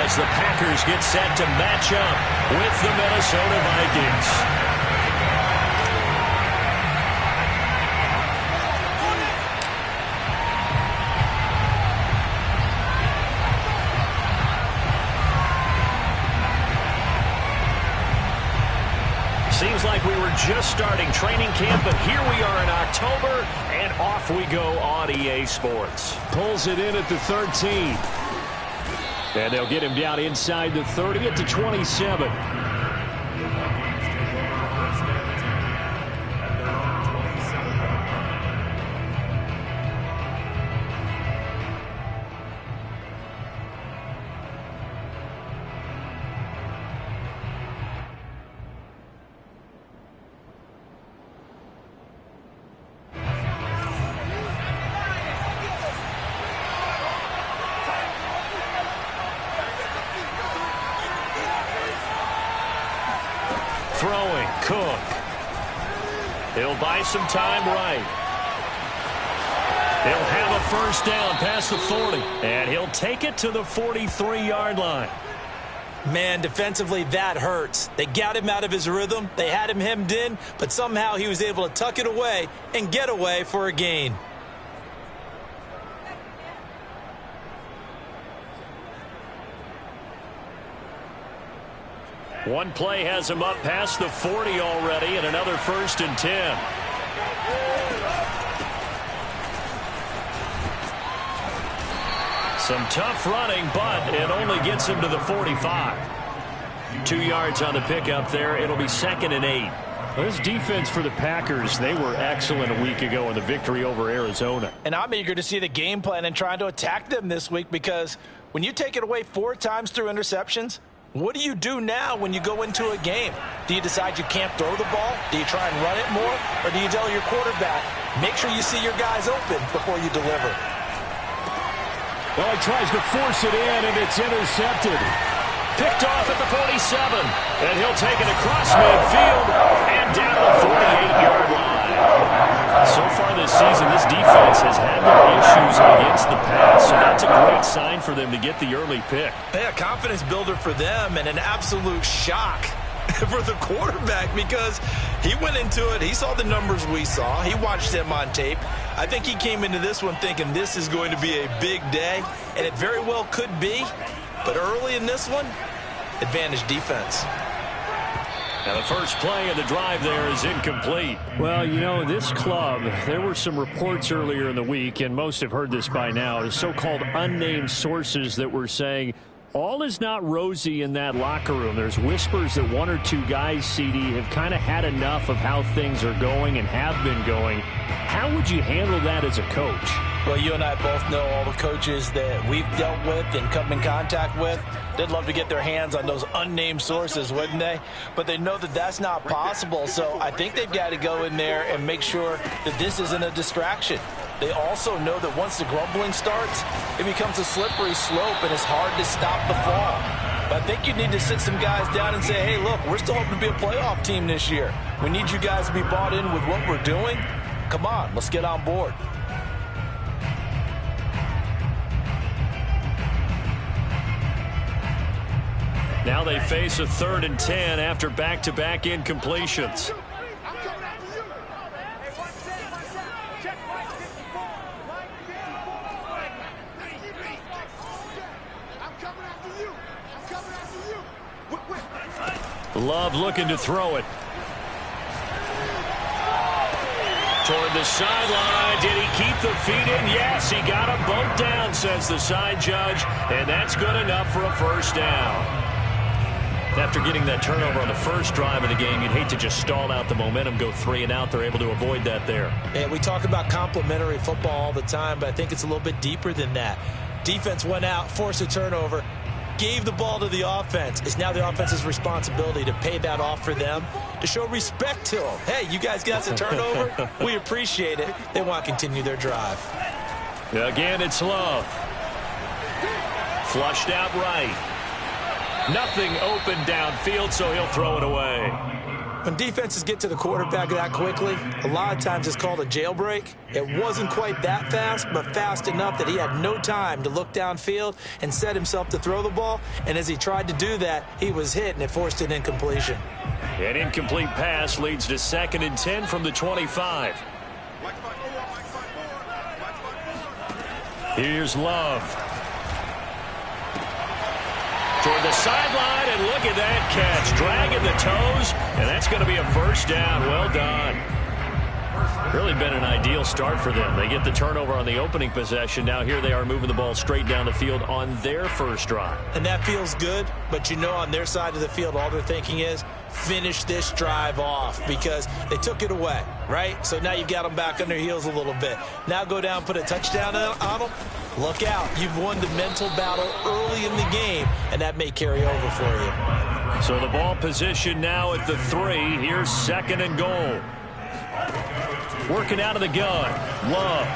as the Packers get set to match up with the Minnesota Vikings. Seems like we were just starting training camp, but here we are in October, and off we go on EA Sports. Pulls it in at the 13. And they'll get him down inside the 30 at the 27. Throwing, Cook. He'll buy some time right. He'll have a first down past the 40. And he'll take it to the 43-yard line. Man, defensively, that hurts. They got him out of his rhythm. They had him hemmed in, but somehow he was able to tuck it away and get away for a gain. One play has him up past the 40 already, and another 1st and 10. Some tough running, but it only gets him to the 45. 2 yards on the pickup there. It'll be 2nd and 8. This defense for the Packers, they were excellent a week ago in the victory over Arizona. And I'm eager to see the game plan and trying to attack them this week, because when you take it away 4 times through interceptions, what do you do now when you go into a game? Do you decide you can't throw the ball? Do you try and run it more? Or do you tell your quarterback, make sure you see your guys open before you deliver? Well, he tries to force it in, and it's intercepted. Picked off at the 47. And he'll take it across midfield and down the 48-yard line. So far this season, this defense has had their issues against the pass, so that's a great sign for them to get the early pick. Yeah, confidence builder for them, and an absolute shock for the quarterback, because he went into it. He saw the numbers we saw. He watched them on tape. I think he came into this one thinking this is going to be a big day, and it very well could be. But early in this one, advantage defense. Now the first play of the drive there is incomplete. Well, you know, this club, there were some reports earlier in the week, and most have heard this by now, the so-called unnamed sources that were saying all is not rosy in that locker room. There's whispers that 1 or 2 guys, CD, have kind of had enough of how things are going and have been going. How would you handle that as a coach? Well, you and I both know all the coaches that we've dealt with and come in contact with. They'd love to get their hands on those unnamed sources, wouldn't they? But they know that that's not possible, so I think they've got to go in there and make sure that this isn't a distraction. They also know that once the grumbling starts, it becomes a slippery slope and it's hard to stop the fall. But I think you need to sit some guys down and say, hey, look, we're still hoping to be a playoff team this year. We need you guys to be bought in with what we're doing. Come on, let's get on board. Now they face a 3rd and 10 after back-to-back incompletions. Love looking to throw it. Toward the sideline. Did he keep the feet in? Yes, he got them both down, says the side judge. And that's good enough for a first down. After getting that turnover on the first drive of the game, you'd hate to just stall out the momentum, go 3 and out. They're able to avoid that there. And we talk about complementary football all the time, but I think it's a little bit deeper than that. Defense went out, forced a turnover, gave the ball to the offense. It's now the offense's responsibility to pay that off for them, to show respect to them. Hey, you guys got the turnover? We appreciate it. They want to continue their drive. Again, it's Love. Flushed out right. Nothing open downfield, so he'll throw it away. When defenses get to the quarterback that quickly, a lot of times it's called a jailbreak. It wasn't quite that fast, but fast enough that he had no time to look downfield and set himself to throw the ball. And as he tried to do that, he was hit, and it forced an incompletion. An incomplete pass leads to 2nd and 10 from the 25. Here's Love. Toward the sideline, and look at that catch. Dragging the toes, and that's going to be a first down. Well done. Really been an ideal start for them. They get the turnover on the opening possession. Now here they are moving the ball straight down the field on their first drive. And that feels good, but you know on their side of the field, all they're thinking is finish this drive off because they took it away, right? So now you've got them back on their heels a little bit. Now go down, put a touchdown on them. Look out. You've won the mental battle early in the game, and that may carry over for you. So the ball position now at the 3. Here's 2nd and goal. Working out of the gun. Love.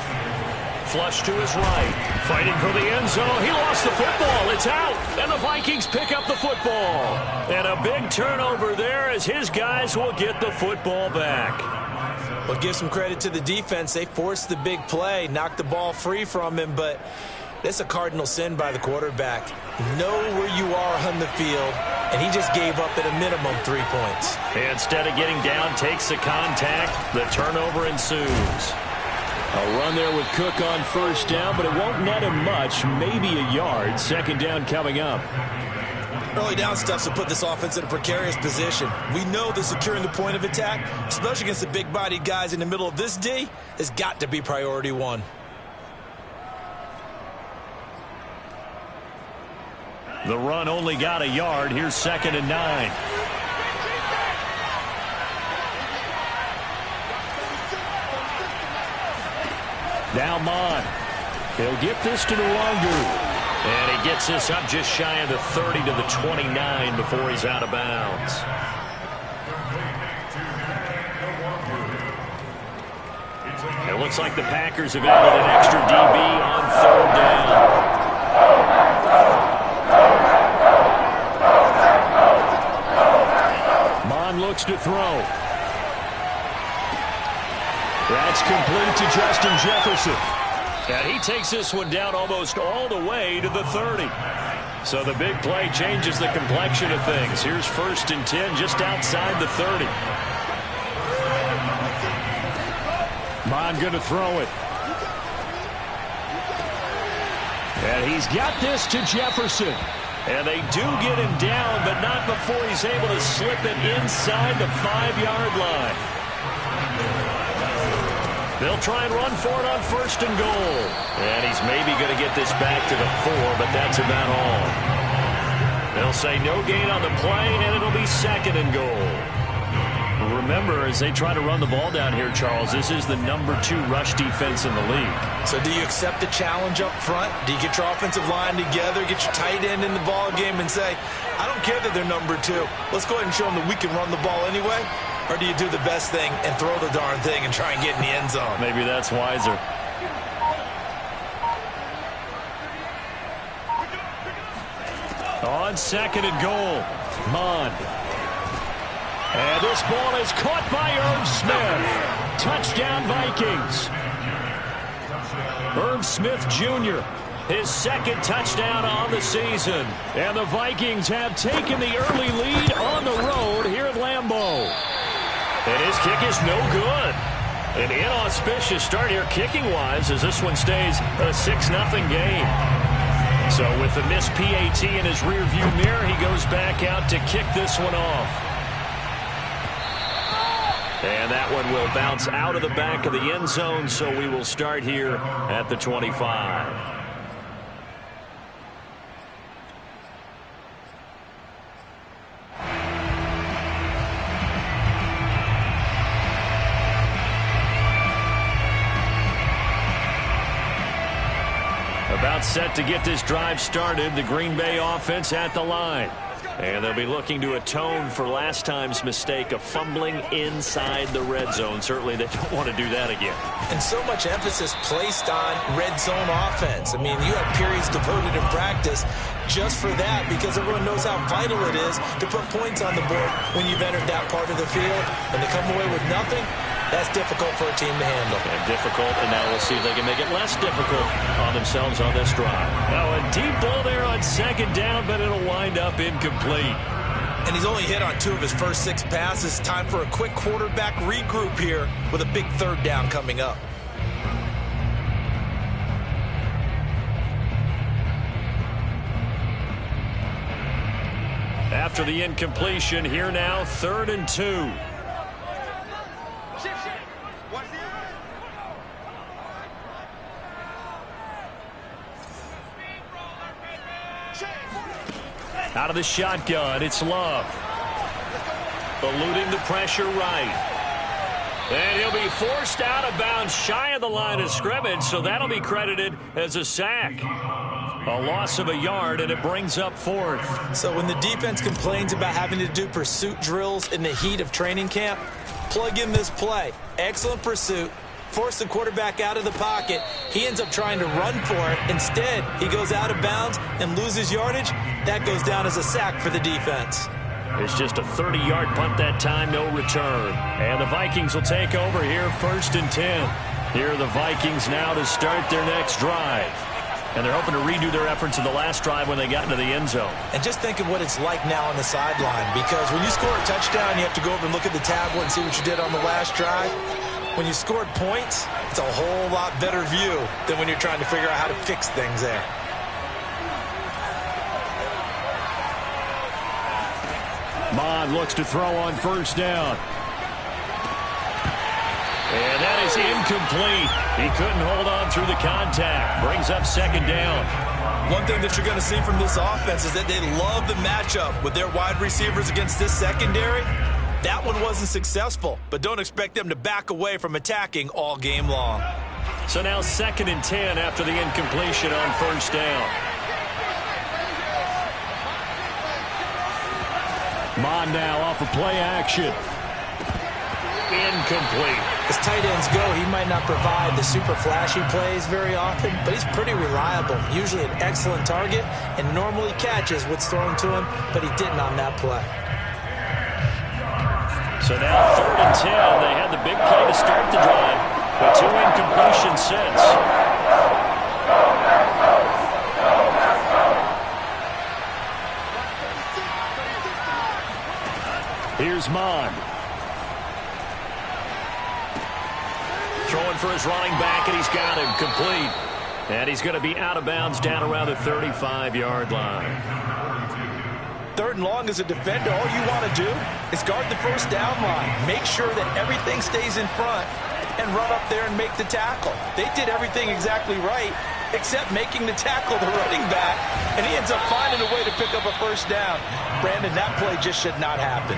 Flush to his right. Fighting for the end zone. He lost the football. It's out. And the Vikings pick up the football. And a big turnover there as his guys will get the football back. Well, give some credit to the defense. They forced the big play, knocked the ball free from him, but that's a cardinal sin by the quarterback. Know where you are on the field, and he just gave up at a minimum 3 points. Instead of getting down, takes the contact. The turnover ensues. A run there with Cook on first down, but it won't net him much, maybe a yard. 2nd down coming up. Early down stuff to put this offense in a precarious position. We know that securing the point of attack, especially against the big-bodied guys in the middle of this D, has got to be priority 1. The run only got a yard. Here's 2nd and 9. Now Mon. He'll get this to the longer. And he gets this up just shy of the 30 to the 29 before he's out of bounds. It looks like the Packers have added an extra DB on 3rd down. Looks to throw. That's complete to Justin Jefferson. And he takes this one down almost all the way to the 30. So the big play changes the complexion of things. Here's 1st and 10 just outside the 30. Mon going to throw it. And he's got this to Jefferson. And they do get him down, but not before he's able to slip it inside the 5-yard line. They'll try and run for it on 1st and goal. And he's maybe going to get this back to the 4, but that's about all. They'll say no gain on the play, and it'll be 2nd and goal. Remember, as they try to run the ball down here, Charles, this is the number 2 rush defense in the league. So do you accept the challenge up front? Do you get your offensive line together, get your tight end in the ball game and say, I don't care that they're number 2. Let's go ahead and show them that we can run the ball anyway? Or do you do the best thing and throw the darn thing and try and get in the end zone? Maybe that's wiser. On 2nd and goal, Mon. And this ball is caught by Irv Smith. Touchdown, Vikings. Irv Smith Jr., his 2nd touchdown on the season. And the Vikings have taken the early lead on the road here at Lambeau. And his kick is no good. An inauspicious start here kicking-wise as this one stays a 6-0 game. So with the missed PAT in his rearview mirror, he goes back out to kick this one off. And that one will bounce out of the back of the end zone, so we will start here at the 25. About set to get this drive started. The Green Bay offense at the line. And they'll be looking to atone for last time's mistake of fumbling inside the red zone. Certainly they don't want to do that again. And so much emphasis placed on red zone offense. I mean, you have periods devoted in practice just for that because everyone knows how vital it is to put points on the board when you've entered that part of the field. And to come away with nothing, that's difficult for a team to handle. And difficult, and now we'll see if they can make it less difficult on themselves on this drive. Now a deep ball there on second down, but it'll wind up incomplete. And he's only hit on 2 of his first 6 passes. Time for a quick quarterback regroup here with a big third down coming up. After the incompletion, here now, 3rd and 2. Out of the shotgun, it's Love. Eluding the pressure right. And he'll be forced out of bounds shy of the line of scrimmage, so that'll be credited as a sack. A loss of a yard, and it brings up 4th. So when the defense complains about having to do pursuit drills in the heat of training camp, plug in this play. Excellent pursuit. Force the quarterback out of the pocket. He ends up trying to run for it. Instead, he goes out of bounds and loses yardage. That goes down as a sack for the defense. It's just a 30-yard punt that time, no return. And the Vikings will take over here, 1st and 10. Here are the Vikings now to start their next drive. And they're hoping to redo their efforts in the last drive when they got into the end zone. And just think of what it's like now on the sideline, because when you score a touchdown, you have to go over and look at the tablet and see what you did on the last drive. When you scored points, it's a whole lot better view than when you're trying to figure out how to fix things there. Mond looks to throw on 1st down. And that is incomplete. He couldn't hold on through the contact. Brings up 2nd down. One thing that you're going to see from this offense is that they love the matchup with their wide receivers against this secondary. That one wasn't successful, but don't expect them to back away from attacking all game long. So now 2nd and 10 after the incompletion on 1st down. Mond now off of play action. Incomplete. As tight ends go, he might not provide the super flashy plays very often, but he's pretty reliable. Usually an excellent target and normally catches what's thrown to him, but he didn't on that play. So now 3rd and 10. They had the big play to start the drive, but 2 incompletions since. Here's Mond. Throwing for his running back, and he's got him complete. And he's going to be out of bounds down around the 35-yard line. 3rd and long as a defender, all you want to do is guard the 1st down line. Make sure that everything stays in front and run up there and make the tackle. They did everything exactly right except making the tackle the running back, and he ends up finding a way to pick up a 1st down. Brandon, that play just should not happen.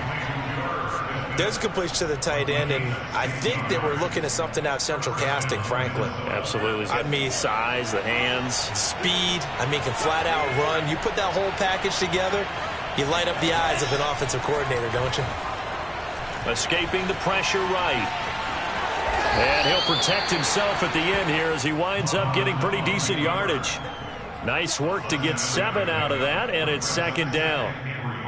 There's a completion to the tight end, and I think that we're looking at something out of central casting, frankly. Absolutely. I mean, size, the hands. Speed. I mean, can flat out run. You put that whole package together, you light up the eyes of an offensive coordinator, don't you? Escaping the pressure right. And he'll protect himself at the end here as he winds up getting pretty decent yardage. Nice work to get 7 out of that, and it's 2nd down.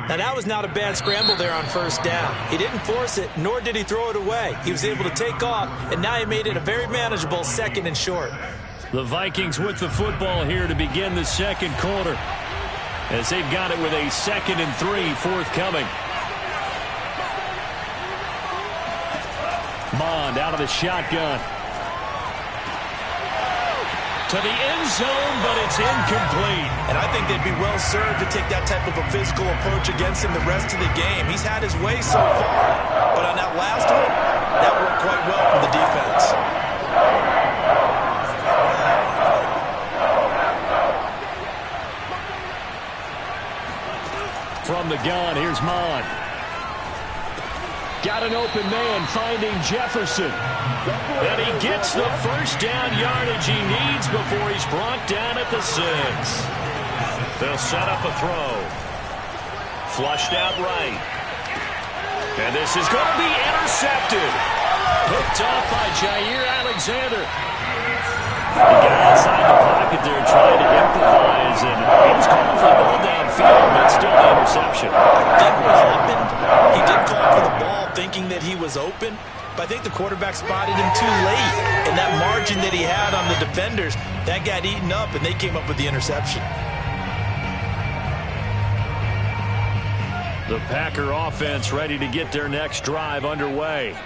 Now, that was not a bad scramble there on 1st down. He didn't force it, nor did he throw it away. He was able to take off, and now he made it a very manageable 2nd and short. The Vikings with the football here to begin the 2nd quarter, as they've got it with a 2nd and 3 forthcoming. Mond out of the shotgun. To the end zone, but it's incomplete. And I think they'd be well served to take that type of a physical approach against him the rest of the game. He's had his way so far, but on that last one, that worked quite well for the defense. From the gun, here's Mond. Got an open man finding Jefferson. And he gets the 1st down yardage he needs before he's brought down at the 6. They'll set up a throw. Flushed out right. And this is going to be intercepted. Picked off by Jair Alexander. He got outside the pocket there trying to improvise, and he was calling for the ball downfield, but still the interception. I think what happened, he did call for the ball thinking that he was open, but I think the quarterback spotted him too late. And that margin that he had on the defenders, that got eaten up, and they came up with the interception. The Packer offense ready to get their next drive underway.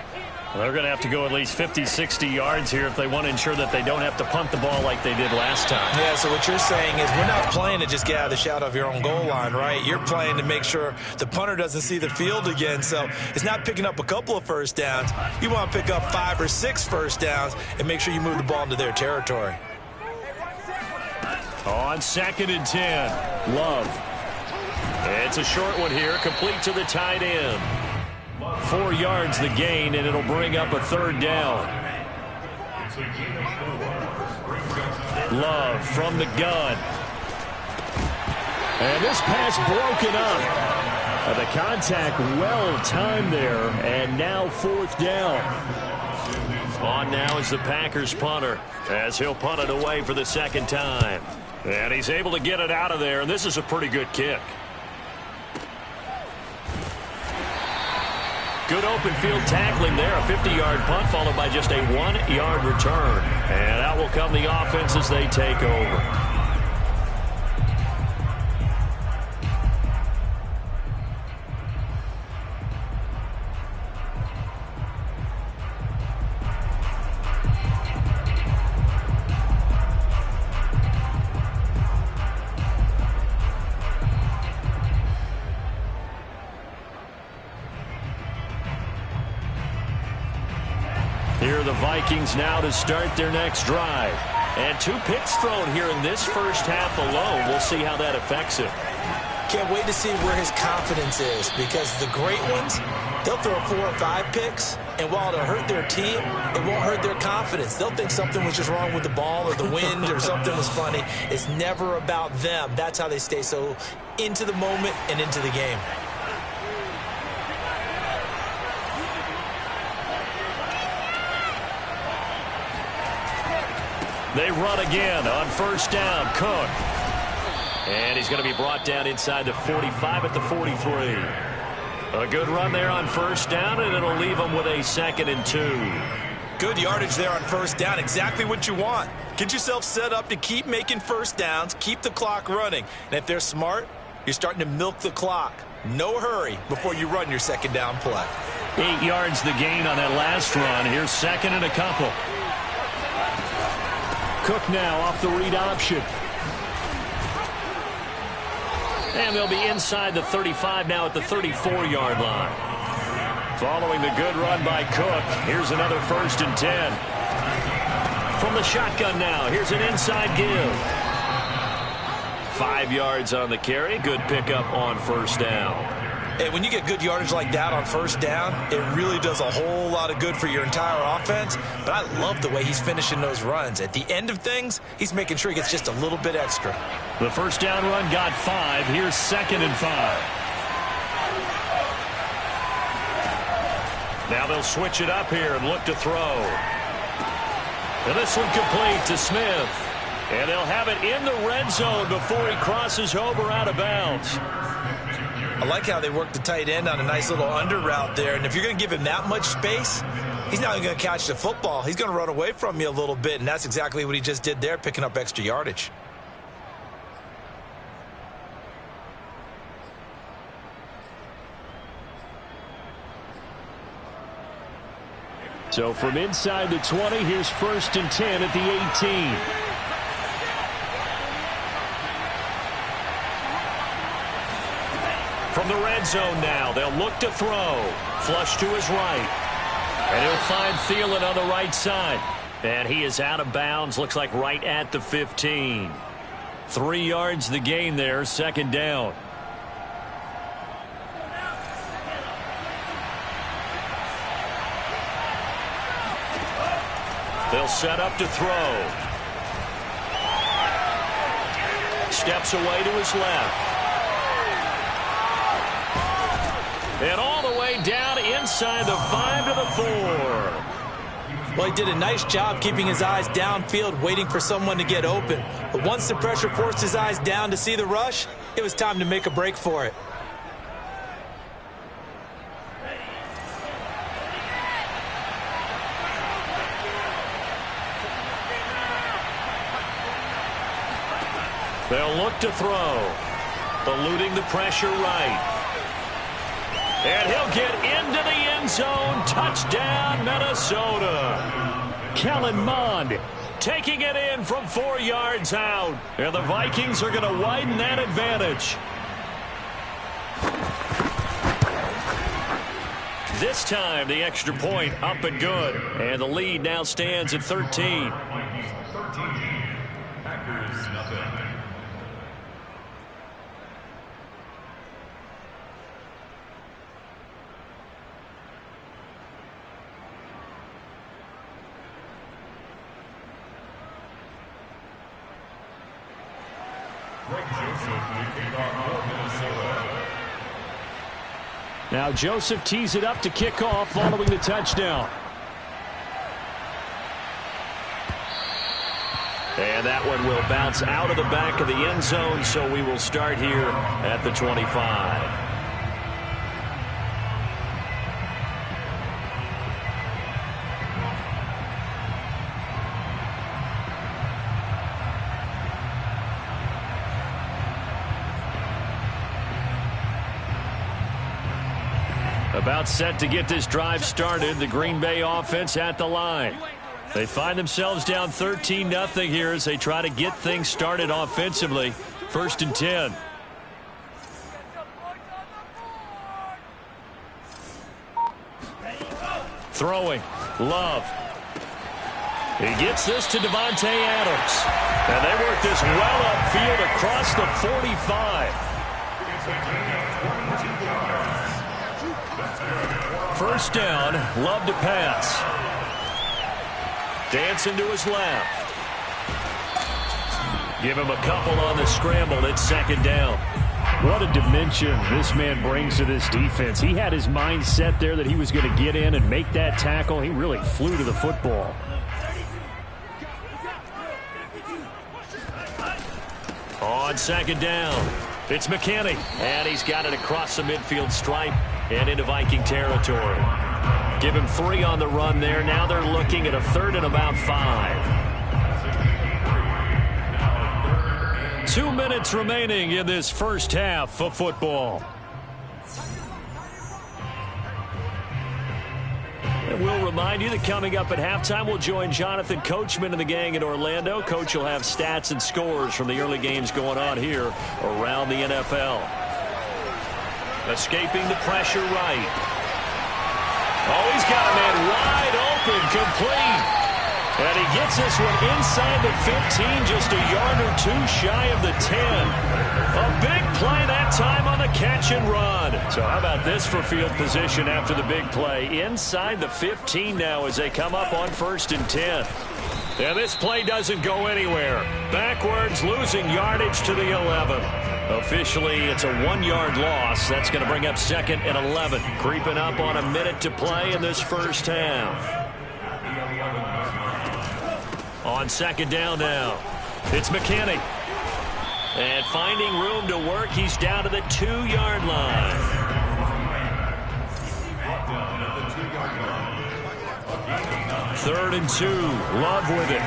They're going to have to go at least 50, 60 yards here if they want to ensure that they don't have to punt the ball like they did last time. Yeah, so what you're saying is we're not playing to just get out of the shadow of your own goal line, right? You're playing to make sure the punter doesn't see the field again. So it's not picking up a couple of first downs. You want to pick up 5 or 6 first downs and make sure you move the ball into their territory. On 2nd and 10, Love. It's a short one here, complete to the tight end. 4 yards the gain, and it'll bring up a 3rd down. Love from the gun. And this pass broken up. The contact well timed there, and now 4th down. On now is the Packers punter, as he'll punt it away for the 2nd time. And he's able to get it out of there, and this is a pretty good kick. Good open field tackling there. A 50-yard punt followed by just a 1-yard return. And out will come the offense as they take over. Here are the Vikings now to start their next drive. And 2 picks thrown here in this first half alone. We'll see how that affects him. Can't wait to see where his confidence is, because the great ones, they'll throw 4 or 5 picks, and while it'll hurt their team, it won't hurt their confidence. They'll think something was just wrong with the ball or the wind or something was funny. It's never about them. That's how they stay so into the moment and into the game. They run again on 1st down. Cook. And he's going to be brought down inside the 45 at the 43. A good run there on 1st down, and it'll leave them with a 2nd and 2. Good yardage there on 1st down. Exactly what you want. Get yourself set up to keep making 1st downs, keep the clock running. And if they're smart, you're starting to milk the clock. No hurry before you run your 2nd down play. 8 yards the gain on that last run. Here's 2nd and a couple. Cook now off the read option. And they'll be inside the 35 now at the 34-yard line. Following the good run by Cook, here's another 1st and 10. From the shotgun now, here's an inside give. 5 yards on the carry. Good pickup on 1st down. And when you get good yardage like that on 1st down, it really does a whole lot of good for your entire offense. But I love the way he's finishing those runs. At the end of things, he's making sure he gets just a little bit extra. The 1st down run got 5. Here's 2nd and 5. Now they'll switch it up here and look to throw. And this one complete to Smith. And they'll have it in the red zone before he crosses over out of bounds. I like how they work the tight end on a nice little under route there. And if you're going to give him that much space, he's not going to catch the football. He's going to run away from you a little bit, and that's exactly what he just did there, picking up extra yardage. So from inside the 20, here's 1st and 10 at the 18. From the red zone now, they'll look to throw. Flush to his right. And he'll find Thielen on the right side. And he is out of bounds, looks like right at the 15. 3 yards the gain there, 2nd down. They'll set up to throw. Steps away to his left. And all the way down inside the 5 to the 4. Well, he did a nice job keeping his eyes downfield, waiting for someone to get open. But once the pressure forced his eyes down to see the rush, it was time to make a break for it. They'll look to throw. Eluding the pressure right. And he'll get into the end zone. Touchdown, Minnesota. Kellen Mond taking it in from 4 yards out. And the Vikings are going to widen that advantage. This time, the extra point up and good. And the lead now stands at 13. Packers nothing. Now Joseph tees it up to kick off following the touchdown. And that one will bounce out of the back of the end zone, so we will start here at the 25. About set to get this drive started. The Green Bay offense at the line. They find themselves down 13-0 here as they try to get things started offensively. 1st and 10. Throwing. Love. He gets this to Devontae Adams. And they work this well upfield across the 45. 1st down, Love to pass. Dancing to his left. Give him a couple on the scramble. It's 2nd down. What a dimension this man brings to this defense. He had his mind set there that he was going to get in and make that tackle. He really flew to the football. On 2nd down, it's McKinney. And he's got it across the midfield stripe and into Viking territory. Give him 3 on the run there. Now they're looking at a 3rd and about 5. 2 minutes remaining in this first half of football. And we'll remind you that coming up at halftime, we'll join Jonathan Coachman and the gang in Orlando. Coach will have stats and scores from the early games going on here around the NFL. Escaping the pressure right. Oh, he's got a man wide open, complete. And he gets this one inside the 15, just a yard or 2 shy of the 10. A big play that time on the catch and run. So how about this for field position after the big play? Inside the 15 now as they come up on 1st and 10. And this play doesn't go anywhere. Backwards, losing yardage to the 11. Officially, it's a 1-yard loss. That's going to bring up 2nd and 11. Creeping up on a minute to play in this first half. On 2nd down now, it's McKinney. And finding room to work, he's down to the 2-yard line. 3rd and 2, Love with it.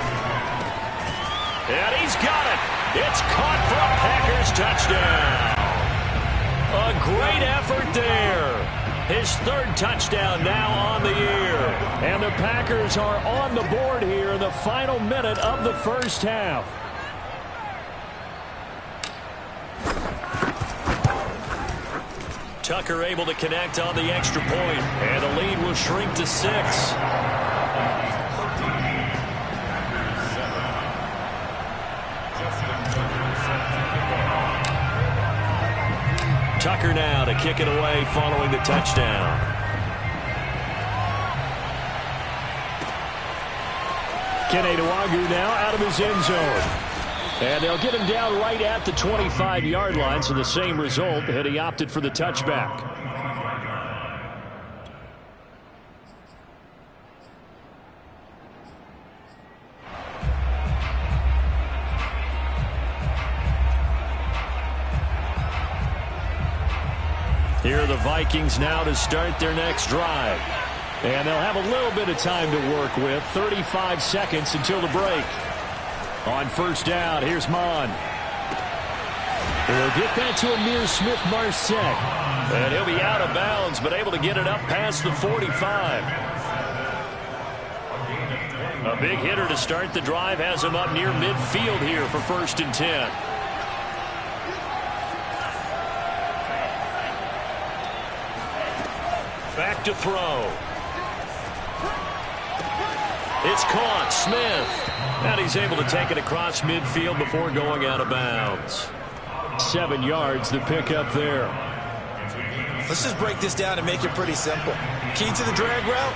And he's got it. It's caught for a Packers touchdown. A great effort there. His 3rd touchdown now on the year. And the Packers are on the board here in the final minute of the first half. Tucker able to connect on the extra point. And the lead will shrink to 6. Tucker now to kick it away following the touchdown. Kene Nwangwu now out of his end zone. And they'll get him down right at the 25-yard line, so the same result, and he opted for the touchback. Here are the Vikings now to start their next drive. And they'll have a little bit of time to work with. 35 seconds until the break. On first down, here's Mon. They'll get that to Amir Smith-Marset. And he'll be out of bounds, but able to get it up past the 45. A big hitter to start the drive has him up near midfield here for 1st and 10. Back to throw. It's caught. Smith. And he's able to take it across midfield before going out of bounds. 7 yards the pick up there. Let's just break this down and make it pretty simple. Key to the drag route,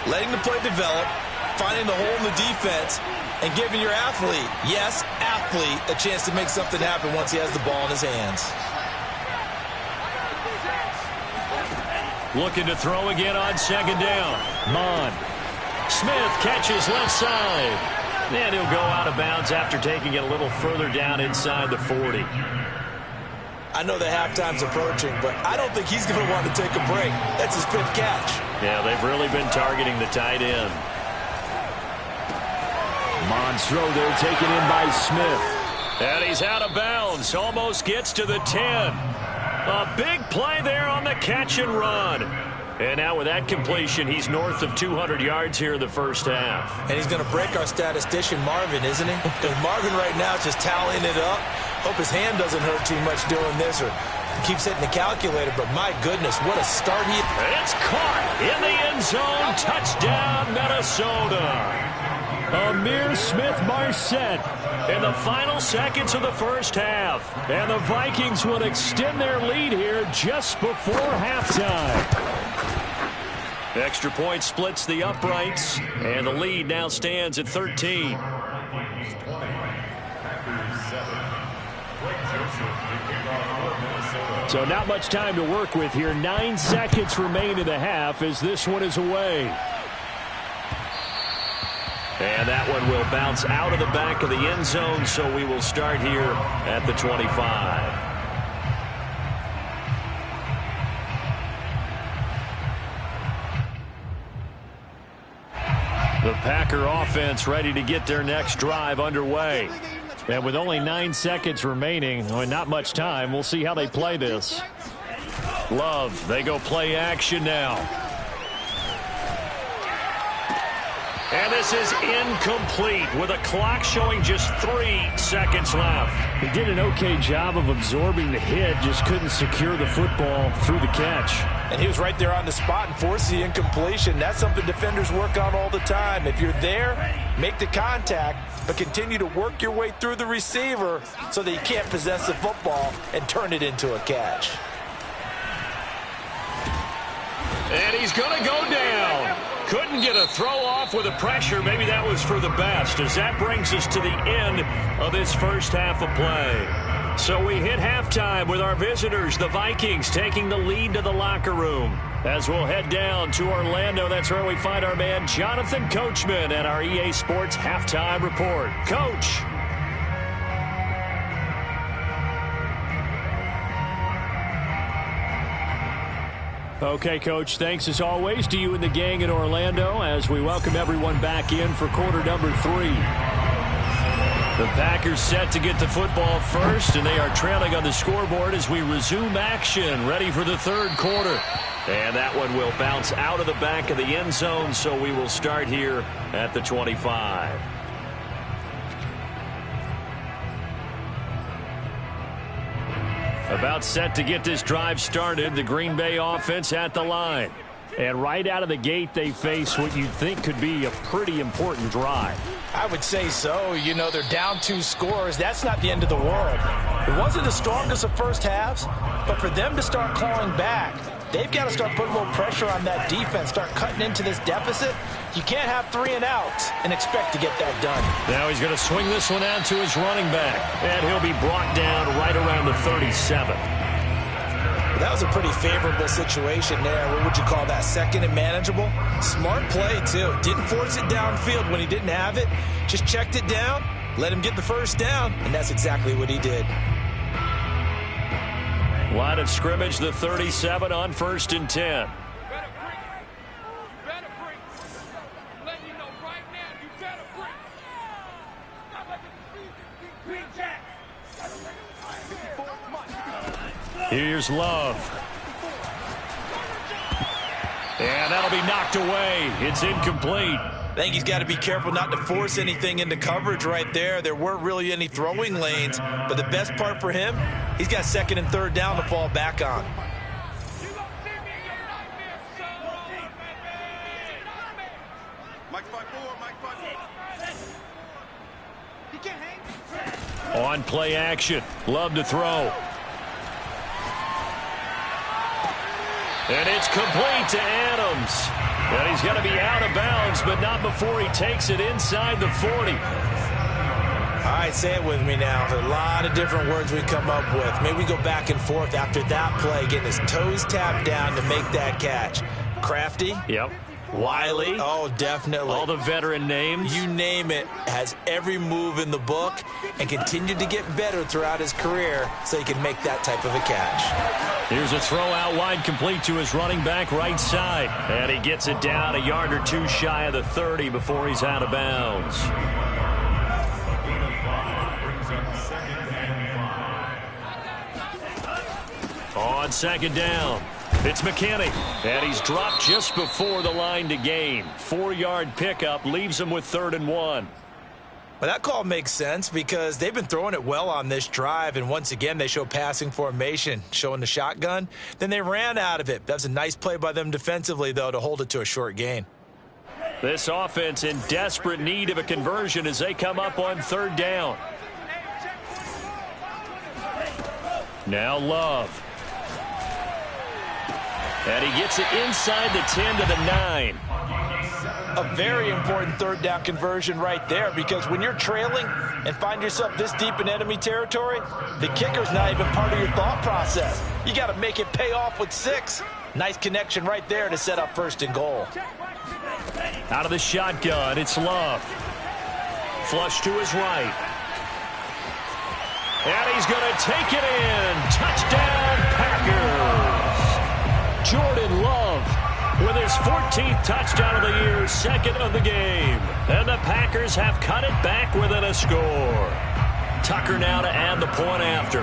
letting the play develop, finding the hole in the defense, and giving your athlete, yes, athlete, a chance to make something happen once he has the ball in his hands. Looking to throw again on 2nd down. Mon. Smith catches left side. And he'll go out of bounds after taking it a little further down inside the 40. I know that halftime's approaching, but I don't think he's going to want to take a break. That's his 5th catch. Yeah, they've really been targeting the tight end. Mon's throw there taken in by Smith. And he's out of bounds. Almost gets to the 10. A big play there on the catch and run. And now with that completion, he's north of 200 yards here in the first half. And he's going to break our statistician, Marvin, isn't he? Because Marvin right now is just tallying it up. Hope his hand doesn't hurt too much doing this or keeps hitting the calculator. But my goodness, what a start he... It's caught in the end zone. Touchdown, Minnesota. Amir Smith-Marset in the final seconds of the first half. And the Vikings will extend their lead here just before halftime. Extra point splits the uprights, and the lead now stands at 13. So not much time to work with here. 9 seconds remain in the half as this one is away. And that one will bounce out of the back of the end zone, so we will start here at the 25. The Packer offense ready to get their next drive underway. And with only 9 seconds remaining, not much time, we'll see how they play this. Love, they go play action now. And this is incomplete with a clock showing just 3 seconds left. He did an okay job of absorbing the hit, just couldn't secure the football through the catch. And he was right there on the spot and forced the incompletion. That's something defenders work on all the time. If you're there, make the contact, but continue to work your way through the receiver so that you can't possess the football and turn it into a catch. And he's going to go down. Couldn't get a throw off with the pressure. Maybe that was for the best, as that brings us to the end of this first half of play. So we hit halftime with our visitors, the Vikings, taking the lead to the locker room. As we'll head down to Orlando, that's where we find our man Jonathan Coachman at our EA Sports Halftime Report. Coach. Okay, Coach, thanks as always to you and the gang in Orlando as we welcome everyone back in for quarter number 3. The Packers set to get the football first, and they are trailing on the scoreboard as we resume action, ready for the third quarter. And that one will bounce out of the back of the end zone, so we will start here at the 25. About set to get this drive started, the Green Bay offense at the line. And right out of the gate, they face what you'd think could be a pretty important drive. I would say so. You know, they're down 2 scores. That's not the end of the world. It wasn't the strongest of first halves, but for them to start clawing back, they've got to start putting a little pressure on that defense, start cutting into this deficit. You can't have 3 and outs and expect to get that done. Now he's going to swing this one out to his running back, and he'll be brought down right around the 37. That was a pretty favorable situation there. What would you call that? Second and manageable? Smart play, too. Didn't force it downfield when he didn't have it. Just checked it down, let him get the first down, and that's exactly what he did. Line of scrimmage, the 37 on 1st and 10. Here's Love. And that'll be knocked away. It's incomplete. I think he's got to be careful not to force anything into coverage right there. There weren't really any throwing lanes, but the best part for him, he's got 2nd and 3rd down to fall back on. On play action. Love to throw. And it's complete to Adams. And he's going to be out of bounds, but not before he takes it inside the 40. All right, say it with me now. There's a lot of different words we come up with. Maybe we go back and forth after that play, getting his toes tapped down to make that catch. Crafty. Yep. Wiley. Oh, definitely. All the veteran names. You name it. Has every move in the book and continued to get better throughout his career so he can make that type of a catch. Here's a throw out wide, complete to his running back right side. And he gets it down a yard or two shy of the 30 before he's out of bounds. On 2nd down, it's McKinney. And he's dropped just before the line to gain. 4-yard pickup leaves him with 3rd and 1. Well, that call makes sense because they've been throwing it well on this drive, and once again they show passing formation, showing the shotgun. Then they ran out of it. That was a nice play by them defensively, though, to hold it to a short gain. This offense in desperate need of a conversion as they come up on 3rd down. Now Love. And he gets it inside the 10 to the 9. A very important 3rd down conversion right there, because when you're trailing and find yourself this deep in enemy territory, the kicker's not even part of your thought process. You got to make it pay off with 6. Nice connection right there to set up 1st and goal. Out of the shotgun, it's Love. Flush to his right. And he's going to take it in. Touchdown, Packers. Jordan Love with his 14th touchdown of the year, 2nd of the game. And the Packers have cut it back within a score. Tucker now to add the point after.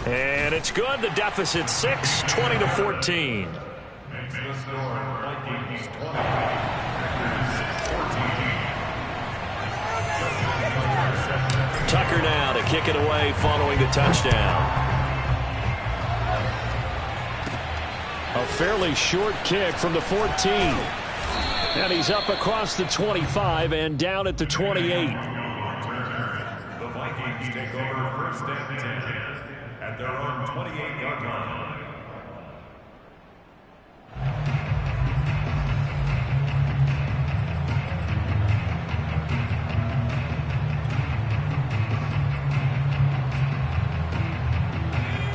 And it's good. The deficit 6, 20-14. Makes the score Vikings 20. Tucker now to kick it away following the touchdown. A fairly short kick from the 14. And he's up across the 25 and down at the 28. The Vikings take over 1st and 10 at their own 28-yard line.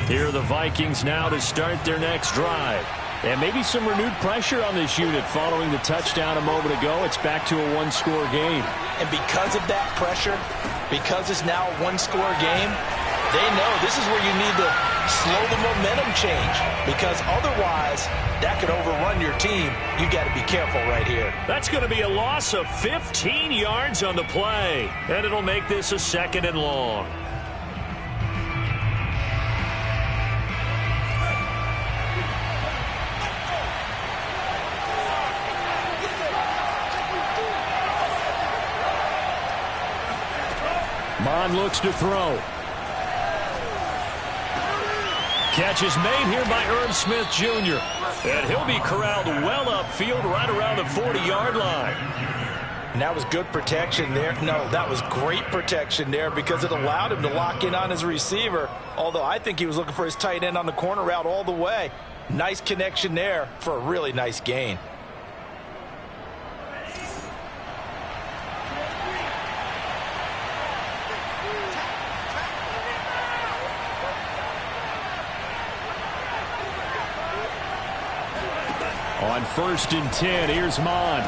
Here are the Vikings now to start their next drive. And maybe some renewed pressure on this unit following the touchdown a moment ago. It's back to a one-score game. And because of that pressure, because it's now a one-score game, they know this is where you need to slow the momentum change, because otherwise that could overrun your team. You got to be careful right here. That's going to be a loss of 15 yards on the play. And it'll make this a 2nd and long. Mon looks to throw. Catch is made here by Irv Smith Jr. And he'll be corralled well upfield right around the 40-yard line. And that was good protection there. No, that was great protection there because it allowed him to lock in on his receiver. Although I think he was looking for his tight end on the corner route all the way. Nice connection there for a really nice gain. On 1st and 10, here's Mon.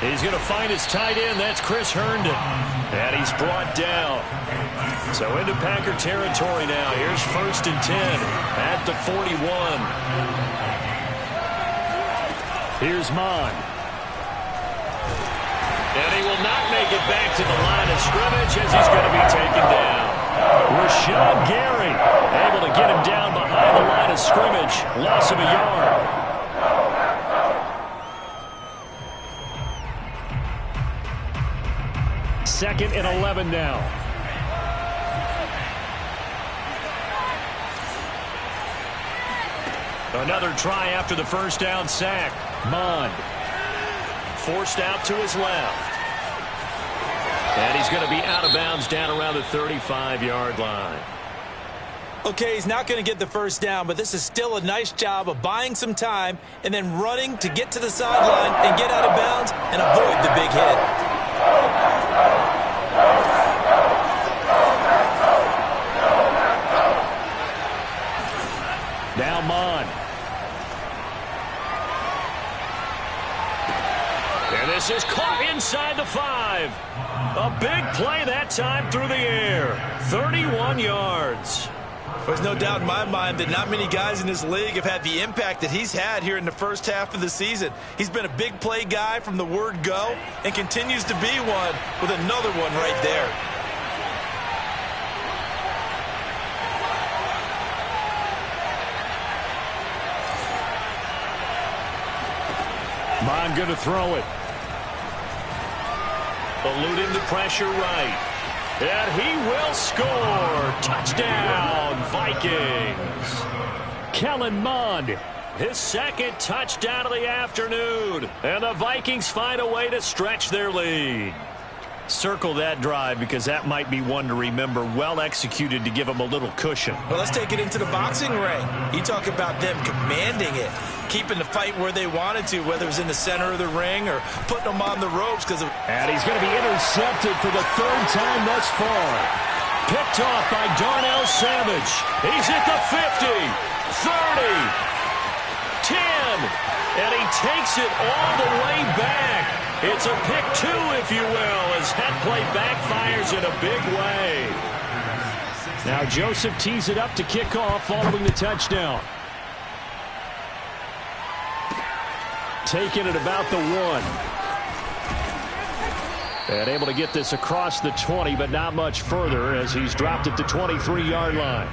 He's going to find his tight end. That's Chris Herndon. And he's brought down. So into Packer territory now. Here's 1st and 10 at the 41. Here's Mon. And he will not make it back to the line of scrimmage as he's going to be taken down. Rashawn Gary able to get him down behind the line of scrimmage. Loss of a yard. Second and 11 now. Another try after the first down sack. Mond forced out to his left. And he's going to be out of bounds down around the 35-yard line. Okay, he's not going to get the first down, but this is still a nice job of buying some time and then running to get to the sideline and get out of bounds and avoid the big hit. Now Mon. And this is caught inside the 5. A big play that time through the air. 31 yards. There's no doubt in my mind that not many guys in this league have had the impact that he's had here in the first half of the season. He's been a big play guy from the word go and continues to be one with another one right there. Mon going to throw it. Eluding the pressure right. And he will score. Touchdown, Vikings. Kellen Mond. His second touchdown of the afternoon. And the Vikings find a way to stretch their lead. Circle that drive because that might be one to remember. Well executed to give them a little cushion. Well, let's take it into the boxing ring. You talk about them commanding it, keeping the fight where they wanted to, whether it was in the center of the ring or putting them on the ropes. And he's going to be intercepted for the 3rd time thus far. Picked off by Darnell Savage. He's at the 50, 30, 10, and he takes it all the way back. It's a pick 2, if you will, as that play backfires in a big way. Now Joseph tees it up to kick off following the touchdown. Taking it about the 1. And able to get this across the 20, but not much further as he's dropped at the 23-yard line.